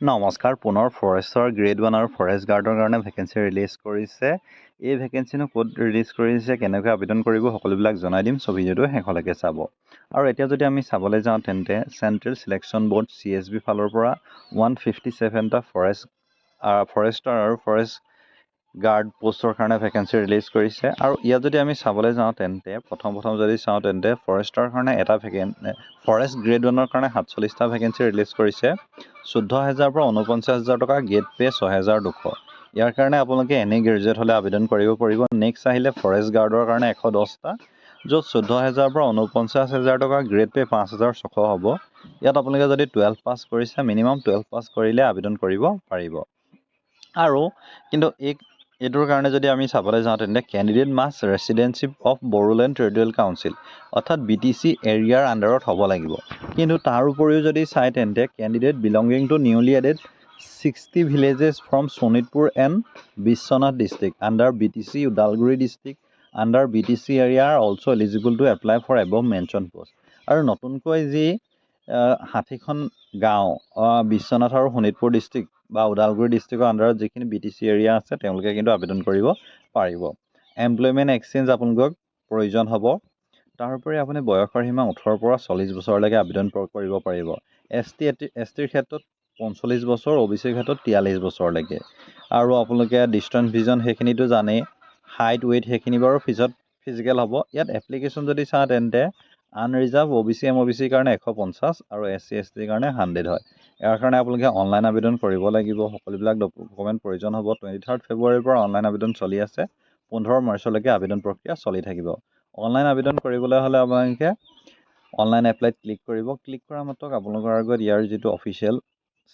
নমস্কাৰ পুনৰ ফৰেষ্টৰ গ্ৰেড 1 আৰু ফৰেষ্ট গাৰ্ডৰ কাৰণে ভেকেঞ্চি ৰিলিজ কৰিছে। এই ভেকেঞ্চিনো ক'ত ৰিলিজ কৰিছে, কেনেকৈ আবেদন কৰিব, সকলোবিলাক জনাই দিম। ভিডিঅ'টো শেষলৈকে চাব। আৰু এতিয়া যদি আমি চাবলৈ যাওঁ তেন্তে চেণ্ট্ৰেল চিলেকশ্যন বৰ্ড CSB ফালৰ পৰা 157টা ফৰেষ্টাৰ আৰু ফৰেষ্ট গাৰ্ড পোষ্টৰ কাৰণে ভেকেঞ্চি ৰিলিজ কৰিছে। আৰু ইয়াত যদি আমি চাবলৈ যাওঁ তেন্তে প্ৰথম যদি চাওঁ তেন্তে ফৰেষ্টাৰ কাৰণে এটা ফৰেষ্ট গ্ৰেড 1ৰ কাৰণে 47টা ভেকেঞ্চি ৰিলিজ কৰিছে। 14,000 পৰা 49,000 টকা, গেট পে 6,200। ইয়াৰ কাৰণে আপোনালোকে এনে গ্ৰেজুৱেট হ'লে আবেদন কৰিব পাৰিব। নেক্সট আহিলে ফৰেষ্ট গাৰ্ডৰ কাৰণে 110টা, য'ত 14,000 পৰা 49,000 টকা, গ্ৰেড পে 5,600 হ'ব। ইয়াত আপোনালোকে যদি 12 পাছ কৰিছে, মিনিমাম 12 পাছ কৰিলে আবেদন কৰিব পাৰিব। আৰু কিন্তু এইটোৰ কাৰণে যদি আমি চাবলৈ যাওঁ তেন্তে candidate must residentship of Bodoland territorial council অৰ্থাৎ BTC এৰিয়াৰ আণ্ডাৰত হ'ব লাগিব। কিন্তু তাৰ উপৰিও যদি চাই তেন্তে candidate belonging to newly added 60 villages from Sonitpur and Biswanath district under BTC Udalguri district under BTC area are also' eligible to apply for above mention post. আৰু নতুনকৈ যি 60খন গাঁও বিশ্বনাথ আৰু শোণিতপুৰ ডিষ্ট্ৰিক্ট বা ওদালগুৰি ডিষ্ট্ৰিক্টৰ আণ্ডাৰত যিখিনি BTC এৰিয়া আছে তেওঁলোকে কিন্তু আবেদন কৰিব পাৰিব। এমপ্লয়মেণ্ট এক্সচেঞ্জ আপোনালোকক প্ৰয়োজন হ'ব। তাৰোপৰি আপুনি বয়সৰ সীমা 18 পৰা 40 বছৰলৈকে আবেদন কৰিব পাৰিব। STৰ ক্ষেত্ৰত 45 বছৰ, OBCৰ ক্ষেত্ৰত 43 বছৰলৈকে। আৰু আপোনালোকে ডিষ্টেঞ্চ ভিজন সেইখিনিতো জানেই, হাইট ৱেইট সেইখিনি বাৰু ফিজিকেল হ'ব। ইয়াত এপ্লিকেশ্যন যদি চাওঁ তেন্তে আনৰিজাৰ্ভ OBC MOBCৰ কাৰণে 150 আৰু SC STৰ কাৰণে 100 হয়। ইয়াৰ কাৰণে আপোনালোকে অনলাইন আবেদন কৰিব লাগিব। সকলোবিলাক ডকুমেণ্ট প্ৰয়োজন হ'ব। 23 ফেব্ৰুৱাৰীৰ পৰা অনলাইন আবেদন চলি আছে। 15 মাৰ্চলৈকে আবেদন প্ৰক্ৰিয়া চলি থাকিব। অনলাইন আবেদন কৰিবলৈ হ'লে আপোনালোকে অনলাইন এপ্লাইত ক্লিক কৰিব। ক্লিক কৰা মাত্ৰক আপোনালোকৰ আগত ইয়াৰ যিটো অফিচিয়েল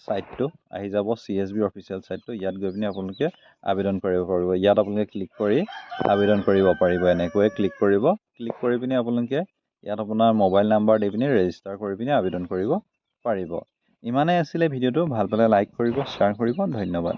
ছাইটটো আহি যাব, CSB অফিচিয়েল ছাইটটো। ইয়াত গৈ পিনি আপোনালোকে আবেদন কৰিব পাৰিব। ইয়াত আপোনালোকে ক্লিক কৰি আবেদন কৰিব পাৰিব। এনেকৈয়ে ক্লিক কৰিব। ক্লিক কৰি পিনি আপোনালোকে ইয়াত আপোনাৰ মোবাইল নাম্বাৰ দি পিনি ৰেজিষ্টাৰ কৰি পিনি আবেদন কৰিব পাৰিব। ইমানেই আছিলে ভিডিঅ'টো। ভাল পালে লাইক কৰিব, শ্বেয়াৰ কৰিব। ধন্যবাদ।